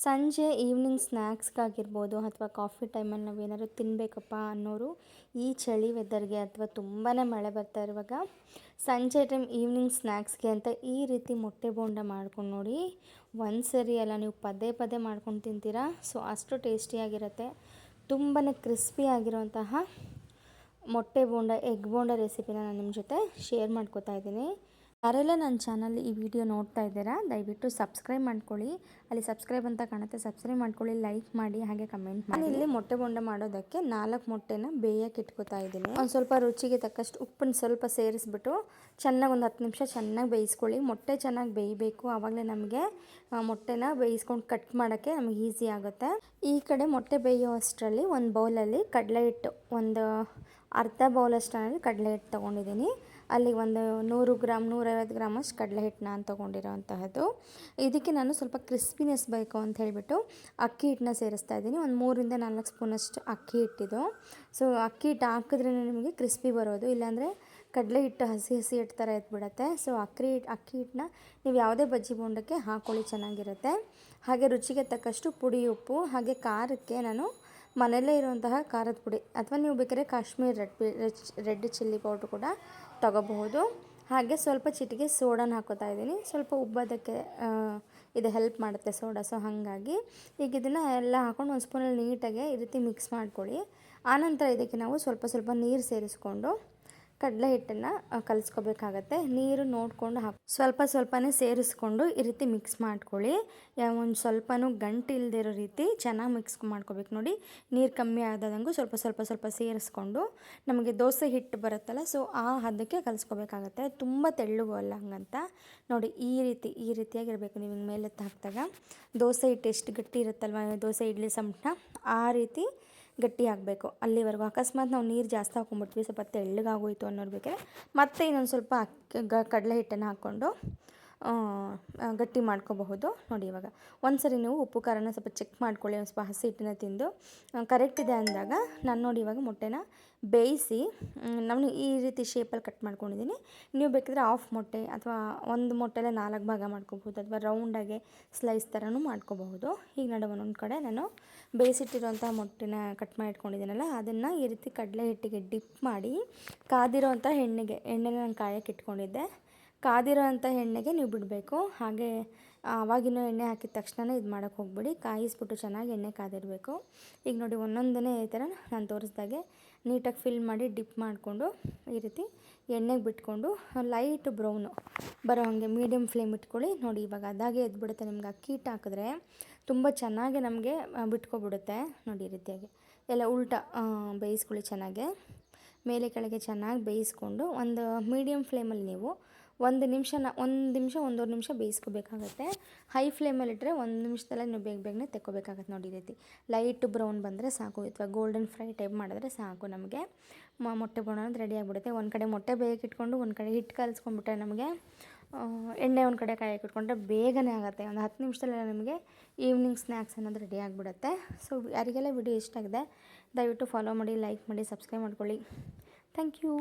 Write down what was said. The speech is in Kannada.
ಸಂಜೆ ಈವ್ನಿಂಗ್ ಸ್ನ್ಯಾಕ್ಸ್ಗಾಗಿರ್ಬೋದು ಅಥವಾ ಕಾಫಿ ಟೈಮಲ್ಲಿ ನಾವೇನಾದ್ರು ತಿನ್ನಬೇಕಪ್ಪ ಅನ್ನೋರು ಈ ಚಳಿ ವೆದರ್ಗೆ ಅಥವಾ ತುಂಬಾ ಮಳೆ ಬರ್ತಾ ಇರುವಾಗ ಸಂಜೆ ಟೈಮ್ ಈವ್ನಿಂಗ್ ಸ್ನ್ಯಾಕ್ಸ್ಗೆ ಅಂತ ಈ ರೀತಿ ಮೊಟ್ಟೆ ಬೋಂಡ ಮಾಡ್ಕೊಂಡು ನೋಡಿ. ಒಂದು ಸರಿ ಅಲ್ಲ, ನೀವು ಪದೇ ಪದೇ ಮಾಡ್ಕೊಂಡು ತಿಂತೀರಾ. ಸೊ ಅಷ್ಟು ಟೇಸ್ಟಿಯಾಗಿರುತ್ತೆ. ತುಂಬಾ ಕ್ರಿಸ್ಪಿ ಆಗಿರೋಂತಹ ಮೊಟ್ಟೆ ಬೋಂಡ, ಎಗ್ ಬೋಂಡ ರೆಸಿಪಿನ ನಾನು ನಿಮ್ಮ ಜೊತೆ ಶೇರ್ ಮಾಡ್ಕೋತಾ ಇದ್ದೀನಿ. ಯಾರೆಲ್ಲ ನನ್ನ ಚಾನಲ್ ಈ ವಿಡಿಯೋ ನೋಡ್ತಾ ಇದ್ದೀರಾ, ದಯವಿಟ್ಟು ಸಬ್ಸ್ಕ್ರೈಬ್ ಮಾಡ್ಕೊಳ್ಳಿ. ಅಲ್ಲಿ ಸಬ್ಸ್ಕ್ರೈಬ್ ಅಂತ ಕಾಣುತ್ತೆ, ಸಬ್ಸ್ಕ್ರೈಬ್ ಮಾಡ್ಕೊಳ್ಳಿ, ಲೈಕ್ ಮಾಡಿ, ಹಾಗೆ ಕಮೆಂಟ್ ಮಾಡಿ. ನಾನು ಇಲ್ಲಿ ಮೊಟ್ಟೆ ಬೋಂಡ ಮಾಡೋದಕ್ಕೆ 4 ಮೊಟ್ಟೆನ ಬೇಯಕ್ಕೆ ಇಟ್ಕೋತಾ ಇದ್ದೀನಿ. ಒಂದು ಸ್ವಲ್ಪ ರುಚಿಗೆ ತಕ್ಕಷ್ಟು ಉಪ್ಪನ್ನು ಸ್ವಲ್ಪ ಸೇರಿಸ್ಬಿಟ್ಟು ಚೆನ್ನಾಗಿ ಒಂದು 10 ನಿಮಿಷ ಚೆನ್ನಾಗಿ ಬೇಯಿಸ್ಕೊಳ್ಳಿ. ಮೊಟ್ಟೆ ಚೆನ್ನಾಗಿ ಬೇಯಬೇಕು, ಆವಾಗಲೇ ನಮಗೆ ಮೊಟ್ಟೆನ ಬೇಯಿಸ್ಕೊಂಡು ಕಟ್ ಮಾಡೋಕ್ಕೆ ನಮಗೆ ಈಸಿ ಆಗುತ್ತೆ. ಈ ಕಡೆ ಮೊಟ್ಟೆ ಬೇಯೋ ಅಷ್ಟರಲ್ಲಿ ಒಂದು ಬೌಲಲ್ಲಿ ಕಡಲೆ ಹಿಟ್ಟು, ಒಂದು ಅರ್ಧ ಬೌಲಷ್ಟು ಕಡಲೆ ಹಿಟ್ಟು ತೊಗೊಂಡಿದ್ದೀನಿ. ಅಲ್ಲಿ ಒಂದು 100 ಗ್ರಾಮ್ 150 ಗ್ರಾಮಷ್ಟು ಕಡಲೆ ಹಿಟ್ಟು ನಾನು ತೊಗೊಂಡಿರೋಂತಹದ್ದು. ಇದಕ್ಕೆ ನಾನು ಸ್ವಲ್ಪ ಕ್ರಿಸ್ಪಿನೆಸ್ ಬೇಕು ಅಂತ ಹೇಳಿಬಿಟ್ಟು ಅಕ್ಕಿ ಹಿಟ್ಟನ್ನ ಸೇರಿಸ್ತಾ ಇದ್ದೀನಿ. ಒಂದು 3ರಿಂದ 4 ಸ್ಪೂನಷ್ಟು ಅಕ್ಕಿ ಹಿಟ್ಟಿದು. ಸೊ ಅಕ್ಕಿ ಹಿಟ್ಟು ಹಾಕಿದ್ರೇ ನಿಮಗೆ ಕ್ರಿಸ್ಪಿ ಬರೋದು, ಇಲ್ಲಾಂದರೆ ಕಡಲೆ ಹಿಟ್ಟು ಹಸಿ ಹಸಿ ಹಿಟ್ಟು ಥರ ಎತ್ಬಿಡುತ್ತೆ. ಸೊ ಅಕ್ಕಿ ಹಿಟ್ಟನ್ನ ನೀವು ಯಾವುದೇ ಬಜ್ಜಿ ಬೋಂಡಕ್ಕೆ ಹಾಕ್ಕೊಳ್ಳಿ, ಚೆನ್ನಾಗಿರುತ್ತೆ. ಹಾಗೆ ರುಚಿಗೆ ತಕ್ಕಷ್ಟು ಪುಡಿ ಉಪ್ಪು, ಹಾಗೆ ಖಾರಕ್ಕೆ ನಾನು ಮನೆಯಲ್ಲೇ ಇರುವಂತಹ ಖಾರದ ಪುಡಿ ಅಥವಾ ನೀವು ಬೇಕಾದ್ರೆ ಕಾಶ್ಮೀರ್ ರೆಡ್ ಚಿಲ್ಲಿ ಪೌಡ್ರ್ ಕೂಡ ತಗೋಬಹುದು. ಹಾಗೆ ಸ್ವಲ್ಪ ಚಿಟಿಕೆ ಸೋಡಾನ ಹಾಕೋತಾ ಇದ್ದೀನಿ. ಸ್ವಲ್ಪ ಉಬ್ಬೋದಕ್ಕೆ ಇದು ಹೆಲ್ಪ್ ಮಾಡುತ್ತೆ ಸೋಡಾ. ಸೊ ಹಾಗಾಗಿ ಈಗ ಇದನ್ನು ಎಲ್ಲ ಹಾಕ್ಕೊಂಡು ಒಂದು ಸ್ಪೂನಲ್ಲಿ ನೀಟಾಗಿ ಈ ರೀತಿ ಮಿಕ್ಸ್ ಮಾಡ್ಕೊಳ್ಳಿ. ಆನಂತರ ಇದಕ್ಕೆ ನಾವು ಸ್ವಲ್ಪ ನೀರು ಸೇರಿಸ್ಕೊಂಡು ಕಡಲೆ ಹಿಟ್ಟನ್ನು ಕಲಿಸ್ಕೋಬೇಕಾಗತ್ತೆ. ನೀರು ನೋಡಿಕೊಂಡು ಸ್ವಲ್ಪನೇ ಸೇರಿಸ್ಕೊಂಡು ಈ ರೀತಿ ಮಿಕ್ಸ್ ಮಾಡ್ಕೊಳ್ಳಿ. ಒಂದು ಸ್ವಲ್ಪನೂ ಗಂಟು ಇಲ್ಲದೆ ಇರೋ ರೀತಿ ಚೆನ್ನಾಗಿ ಮಿಕ್ಸ್ ಮಾಡ್ಕೋಬೇಕು. ನೋಡಿ, ನೀರು ಕಮ್ಮಿ ಆದಂಗೂ ಸ್ವಲ್ಪ ಸೇರಿಸ್ಕೊಂಡು ನಮಗೆ ದೋಸೆ ಹಿಟ್ಟು ಬರುತ್ತಲ್ಲ, ಸೊ ಆ ಹದಕ್ಕೆ ಕಲಿಸ್ಕೋಬೇಕಾಗತ್ತೆ. ತುಂಬ ತೆಳ್ಳಗೂ ಅಲ್ಲ, ಹಂಗಂತ ನೋಡಿ ಈ ರೀತಿಯಾಗಿರಬೇಕು. ನೀವು ಹಿಂಗೆ ಮೇಲೆ ಹಾಕಿದಾಗ ದೋಸೆ ಹಿಟ್ಟು ಎಷ್ಟು ಗಟ್ಟಿ ಇರುತ್ತಲ್ವ, ದೋಸೆ ಇಡ್ಲಿ ಸಂಪಟ ಆ ರೀತಿ ಗಟ್ಟಿ ಆಗಬೇಕು. ಅಲ್ಲಿವರೆಗೂ ಅಕಸ್ಮಾತ್ ನಾವು ನೀರು ಜಾಸ್ತಿ ಹಾಕೊಂಡ್ಬಿಟ್ವಿ, ಸ್ವಲ್ಪ ತೆಳ್ಳಗಾಗೋಯ್ತು ಅನ್ನೋರು ಬೇಕಾದ್ರೆ ಮತ್ತೆ ಇನ್ನೊಂದು ಸ್ವಲ್ಪ ಕಡಲೆ ಹಿಟ್ಟನ್ನು ಹಾಕ್ಕೊಂಡು ಗಟ್ಟಿ ಮಾಡ್ಕೋಬಹುದು. ನೋಡಿ, ಇವಾಗ ಒಂದು ಸರಿ ನೀವು ಉಪ್ಪು ಖಾರನ ಸ್ವಲ್ಪ ಚೆಕ್ ಮಾಡ್ಕೊಳ್ಳಿ. ಒಂದು ಸ್ವಲ್ಪ ಹಸಿ ಹಿಟ್ಟನ್ನ ತಿಂದು ಕರೆಕ್ಟ್ ಇದೆ ಅಂದಾಗ ನಾನು ನೋಡಿ ಇವಾಗ ಮೊಟ್ಟೆನ ಬೇಯಿಸಿ ನಾನು ಈ ರೀತಿ ಶೇಪಲ್ಲಿ ಕಟ್ ಮಾಡ್ಕೊಂಡಿದ್ದೀನಿ. ನೀವು ಬೇಕಾದರೆ ಹಾಫ್ ಮೊಟ್ಟೆ ಅಥವಾ ಒಂದು ಮೊಟ್ಟೆಲೆ 4 ಭಾಗ ಮಾಡ್ಕೋಬಹುದು, ಅಥವಾ ರೌಂಡಾಗೆ ಸ್ಲೈಸ್ ಥರನೂ ಮಾಡ್ಕೋಬಹುದು. ಈಗ ಒಂದೊಂದು ಕಡೆ ನಾನು ಬೇಯಿಸಿಟ್ಟಿರೋಂಥ ಮೊಟ್ಟೆನ ಕಟ್ ಮಾಡಿ ಇಟ್ಕೊಂಡಿದ್ದೀನಲ್ಲ, ಅದನ್ನು ಈ ರೀತಿ ಕಡಲೆ ಹಿಟ್ಟಿಗೆ ಡಿಪ್ ಮಾಡಿ ಕಾದಿರೋಂಥ ಎಣ್ಣೆನ ನಾನು ಕಾಯಕ್ಕೆ ಇಟ್ಕೊಂಡಿದ್ದೆ. ಕಾದಿರೋ ಅಂಥ ಎಣ್ಣೆಗೆ ನೀವು ಬಿಡಬೇಕು. ಹಾಗೆ ಆವಾಗಿನ ಎಣ್ಣೆ ಹಾಕಿದ ತಕ್ಷಣ ಇದು ಮಾಡೋಕ್ಕೆ ಹೋಗ್ಬಿಡಿ, ಕಾಯಿಸ್ಬಿಟ್ಟು ಚೆನ್ನಾಗಿ ಎಣ್ಣೆ ಕಾದಿರಬೇಕು. ಈಗ ನೋಡಿ, ಒಂದೊಂದೇ ಈ ಥರ ನಾನು ತೋರಿಸ್ದಾಗೆ ನೀಟಾಗಿ ಫಿಲ್ ಮಾಡಿ ಡಿಪ್ ಮಾಡಿಕೊಂಡು ಈ ರೀತಿ ಎಣ್ಣೆಗೆ ಬಿಟ್ಕೊಂಡು ಲೈಟ್ ಬ್ರೌನು ಬರೋ ಹಾಗೆ ಮೀಡಿಯಮ್ ಫ್ಲೇಮ್ ಇಟ್ಕೊಳ್ಳಿ. ನೋಡಿ, ಇವಾಗ ಅದಾಗೆ ಎದ್ಬಿಡುತ್ತೆ. ನಿಮ್ಗೆ ಅಕ್ಕಿ ಹಿಟ್ಟು ಹಾಕಿದ್ರೆ ತುಂಬ ಚೆನ್ನಾಗಿ ನಮಗೆ ಬಿಟ್ಕೊಬಿಡುತ್ತೆ. ನೋಡಿ, ಈ ರೀತಿಯಾಗಿ ಎಲ್ಲ ಉಲ್ಟಾ ಬೇಯಿಸ್ಕೊಳ್ಳಿ. ಚೆನ್ನಾಗೆ ಮೇಲೆ ಕೆಳಗೆ ಚೆನ್ನಾಗಿ ಬೇಯಿಸ್ಕೊಂಡು ಒಂದು ಮೀಡಿಯಮ್ ಫ್ಲೇಮಲ್ಲಿ ನೀವು 1 ನಿಮಿಷ 1.5 ನಿಮಿಷ ಬೇಯಿಸ್ಕೋಬೇಕಾಗತ್ತೆ. ಹೈ ಫ್ಲೇಮಲ್ಲಿಟ್ಟರೆ 1 ನಿಮಿಷದಲ್ಲೇ ನೀವು ಬೇಗನೆ ತೆಕ್ಕೋಬೇಕಾಗತ್ತೆ. ನೋಡಿ, ಈ ರೀತಿ ಲೈಟ್ ಬ್ರೌನ್ ಬಂದರೆ ಸಾಕು, ಅಥವಾ ಗೋಲ್ಡನ್ ಫ್ರೈ ಟೈಪ್ ಮಾಡಿದ್ರೆ ಸಾಕು. ನಮಗೆ ಮೊಟ್ಟೆ ಬೋಂಡ ಅನ್ನೋದು ರೆಡಿ ಆಗಿಬಿಡುತ್ತೆ. ಒಂದು ಕಡೆ ಮೊಟ್ಟೆ ಬೇಯಕ್ಕೆ ಇಟ್ಕೊಂಡು ಒಂದು ಕಡೆ ಹಿಟ್ಟು ಕಲಿಸ್ಕೊಂಡ್ಬಿಟ್ರೆ ನಮಗೆ ಎಣ್ಣೆ ಒಂದು ಕಡೆ ಕಾಯಕ್ಕೆ ಇಟ್ಕೊಂಡ್ರೆ ಬೇಗನೆ ಆಗುತ್ತೆ. ಒಂದು 10 ನಿಮಿಷದಲ್ಲೆಲ್ಲ ನಿಮಗೆ ಈವ್ನಿಂಗ್ ಸ್ನ್ಯಾಕ್ಸ್ ಅನ್ನೋದು ರೆಡಿ ಆಗಿಬಿಡುತ್ತೆ. ಸೊ ಯಾರಿಗೆಲ್ಲ ವಿಡಿಯೋ ಇಷ್ಟ ಆಗಿದೆ ದಯವಿಟ್ಟು ಫಾಲೋ ಮಾಡಿ, ಲೈಕ್ ಮಾಡಿ, ಸಬ್ಸ್ಕ್ರೈಬ್ ಮಾಡ್ಕೊಳ್ಳಿ. Thank you.